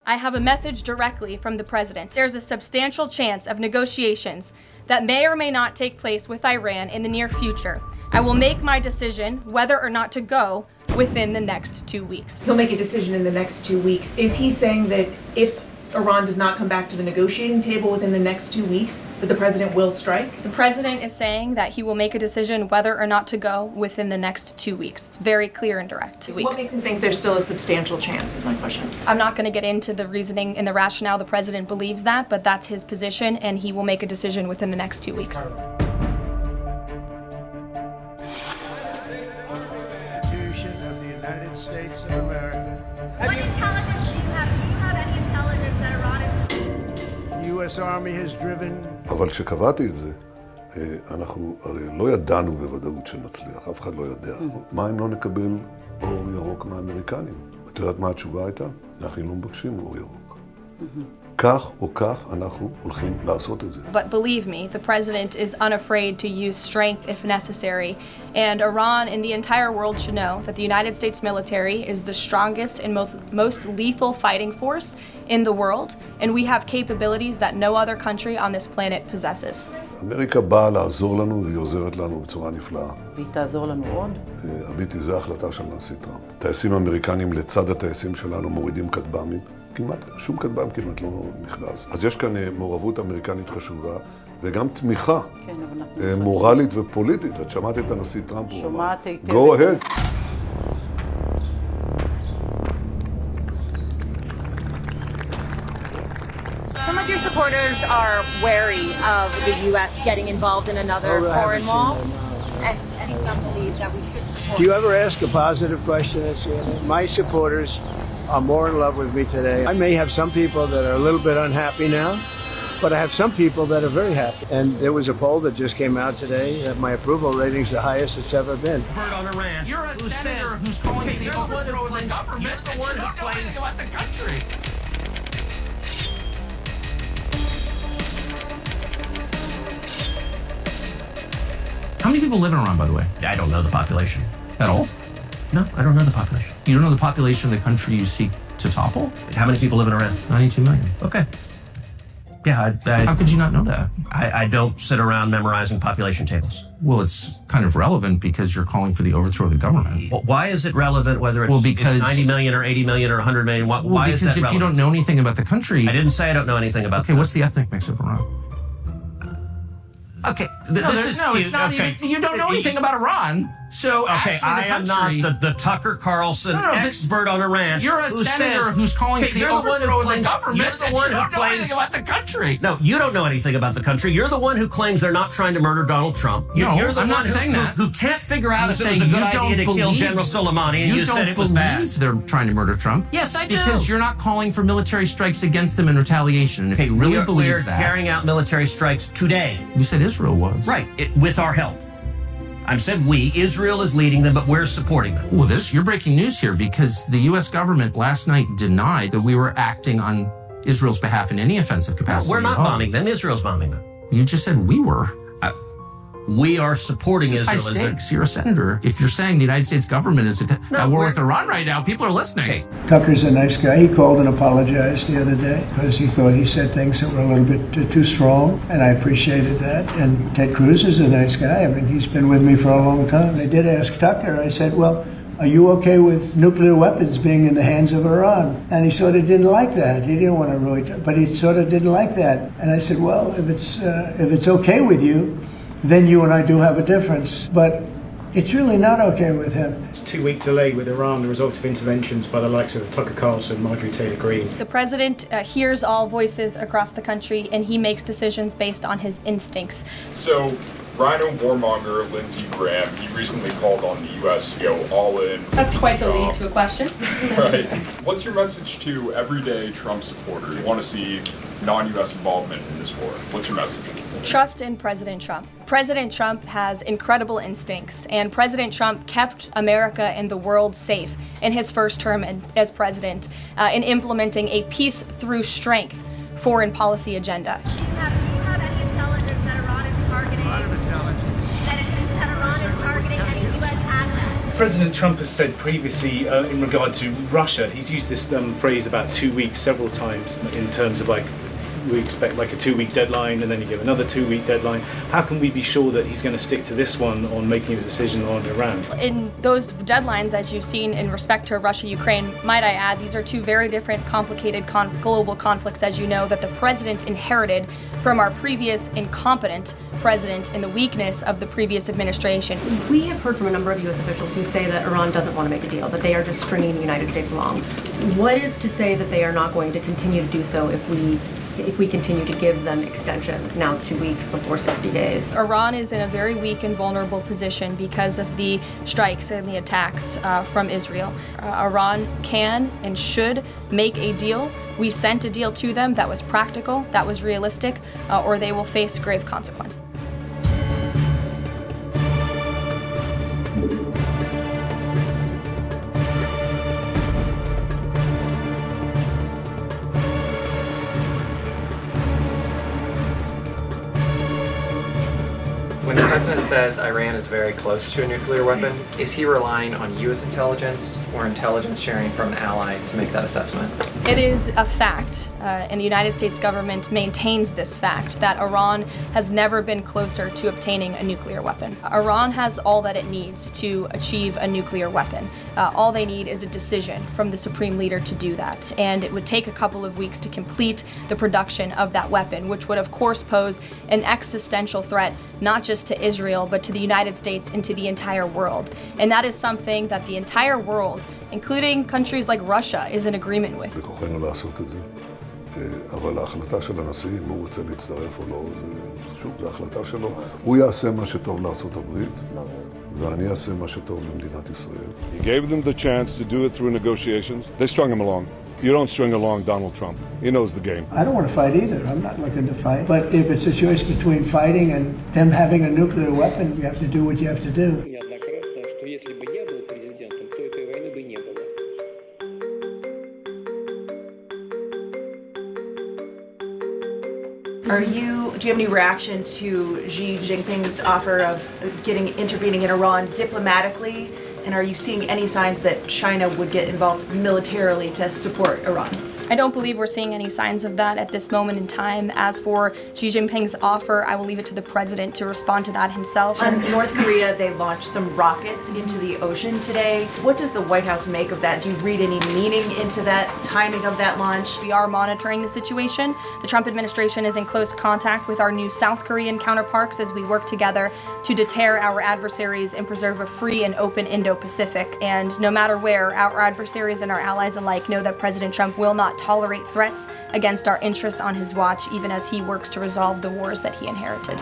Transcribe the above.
I have a message directly from the president. There's a substantial chance of negotiations that may or may not take place with Iran in the near future. I will make my decision whether or not to go within the next 2 weeks. He'll make a decision in the next 2 weeks. Is he saying that if Iran does not come back to the negotiating table within the next 2 weeks, that the president will strike? The president is saying that he will make a decision whether or not to go within the next 2 weeks. It's very clear and direct. What makes him think there's still a substantial chance, is my question. I'm not going to get into the reasoning and the rationale. The president believes that, but that's his position, and he will make a decision within the next 2 weeks. Of the United States of America. What intelligence do you have? Do you have any intelligence that Iran is... The U.S. Army has driven... אבל כשקבעתי את זה, אנחנו הרי לא ידענו בוודאות שנצליח, אף אחד לא יודע. מה אם לא נקבל אור ירוק מהאמריקנים? את יודעת מה התשובה הייתה? אנחנו לא מבקשים אור ירוק. כך או כך אנחנו הולכים לעשות את זה. But believe me, the president is unafraid to use strength if necessary. And Iran and the entire world should know that the United States military is the strongest and most lethal fighting force in the world. And we have capabilities that no other country on this planet possesses. אמריקה באה לעזור לנו והיא עוזרת לנו בצורה נפלאה. והיא תעזור לנו עוד? הביטי, זו החלטה של נשיא טראמפ. טייסים אמריקנים לצד הטייסים שלנו מורידים כטב"מים. כמעט, שום כטב"ם כמעט לא נכנס. אז יש כאן מעורבות אמריקנית חשובה, וגם תמיכה מורלית ופוליטית. את שמעת את הנשיא טראמפ, הוא אמר, go ahead. Some of your supporters are wary of the U.S. getting involved in another foreign war, and some believe that we should support. Do you ever ask a positive question? My supporters are more in love with me today. I may have some people that are a little bit unhappy now, but I have some people that are very happy. And there was a poll that just came out today that my approval rating is the highest it's ever been. On Iran. You're a senator who's calling for the overthrow of the government. You're the one who claims about the country. How many people live in Iran, by the way? I don't know the population. At all? No, I don't know the population. You don't know the population of the country you seek to topple? How many people live in Iran? 92 million. Okay. Yeah, how could you not know that? I don't sit around memorizing population tables. Well, it's kind of relevant because you're calling for the overthrow of the government. Well, why is it relevant whether it's, it's 90 million or 80 million or 100 million? Why is that relevant? Because if you don't know anything about the country... I didn't say I don't know anything about the country. What's the ethnic mix of Iran? Okay, it's not even... You don't know anything about Iran. So I am not the Tucker Carlson expert on Iran. You're a senator who's calling for the overthrow of the government. You're the one who claims about the country. No, you don't know anything about the country. You're the one who claims they're not trying to murder Donald Trump. You're the one who can't figure out if it was a good idea to kill General Soleimani, and you said it was bad. They're trying to murder Trump. Yes, I do. Because you're not calling for military strikes against them in retaliation. If you really believe that, we're carrying out military strikes today. You said Israel was right with our help. I said we. Israel is leading them, but we're supporting them. Well, you're breaking news here because the U.S. government last night denied that we were acting on Israel's behalf in any offensive capacity. No, we're not bombing them. Israel's bombing them. You just said we were. We are supporting Israel. High stakes. You're a senator. If you're saying the United States government is at war with Iran right now, people are listening. Tucker's a nice guy. He called and apologized the other day because he thought he said things that were a little bit too strong, and I appreciated that. And Ted Cruz is a nice guy. I mean, he's been with me for a long time. They did ask Tucker. I said, well, are you okay with nuclear weapons being in the hands of Iran? And he sort of didn't like that. He didn't want to really, but he sort of didn't like that. And I said, well, if it's okay with you, then you and I do have a difference. But it's really not okay with him. It's a 2-week delay with Iran, the result of interventions by the likes of Tucker Carlson, Marjorie Taylor Greene. The president hears all voices across the country, and he makes decisions based on his instincts. So, Rhino warmonger Lindsey Graham, he recently called on the U.S. to go all in. That's quite the lead to a question. Right. What's your message to everyday Trump supporters who want to see non-U.S. involvement in this war? What's your message? Trust in President Trump. President Trump has incredible instincts, and President Trump kept America and the world safe in his first term as president in implementing a peace through strength foreign policy agenda. Do you have any intelligence that Iran is targeting? A lot of intelligence. That Iran is targeting any U.S. assets? President Trump has said previously in regard to Russia, he's used this phrase about 2 weeks several times in terms of like, we expect like a 2-week deadline and then you give another 2-week deadline. How can we be sure that he's going to stick to this one on making a decision on Iran? In those deadlines, as you've seen in respect to Russia, Ukraine, might I add, these are two very different, complicated global conflicts, as you know, that the president inherited from our previous incompetent president and the weakness of the previous administration. We have heard from a number of U.S. officials who say that Iran doesn't want to make a deal, that they are just stringing the United States along. What is to say that they are not going to continue to do so if we continue to give them extensions, now 2 weeks before 60 days? Iran is in a very weak and vulnerable position because of the strikes and the attacks from Israel. Iran can and should make a deal. We sent a deal to them that was practical, that was realistic, or they will face grave consequences. When the president says Iran is very close to a nuclear weapon, is he relying on U.S. intelligence or intelligence sharing from an ally to make that assessment? It is a fact, and the United States government maintains this fact, that Iran has never been closer to obtaining a nuclear weapon. Iran has all that it needs to achieve a nuclear weapon. All they need is a decision from the supreme leader to do that, and it would take a couple of weeks to complete the production of that weapon, which would of course pose an existential threat, not just to Israel, but to the United States and to the entire world. And that is something that the entire world, including countries like Russia, is in agreement with. בכוחנו לעשות את זה, אבל ההחלטה של הנשיא, אם הוא רוצה להצטרף או לא, שוב, זו החלטה שלו. הוא יעשה מה שטוב לארצות הברית, ואני אעשה מה שטוב למדינת ישראל. He gave them the chance to do it through negotiations. They strung him along. You don't string along Donald Trump. He knows the game. I don't want to fight either. I'm not looking to fight. But if it's a choice between fighting and them having a nuclear weapon, you have to do what you have to do. Do you have any reaction to Xi Jinping's offer of intervening in Iran diplomatically? And are you seeing any signs that China would get involved militarily to support Iran? I don't believe we're seeing any signs of that at this moment in time. As for Xi Jinping's offer, I will leave it to the president to respond to that himself. In North Korea, they launched some rockets into the ocean today. What does the White House make of that? Do you read any meaning into that timing of that launch? We are monitoring the situation. The Trump administration is in close contact with our new South Korean counterparts as we work together to deter our adversaries and preserve a free and open Indo-Pacific. And no matter where, our adversaries and our allies alike know that President Trump will not tolerate threats against our interests on his watch, even as he works to resolve the wars that he inherited.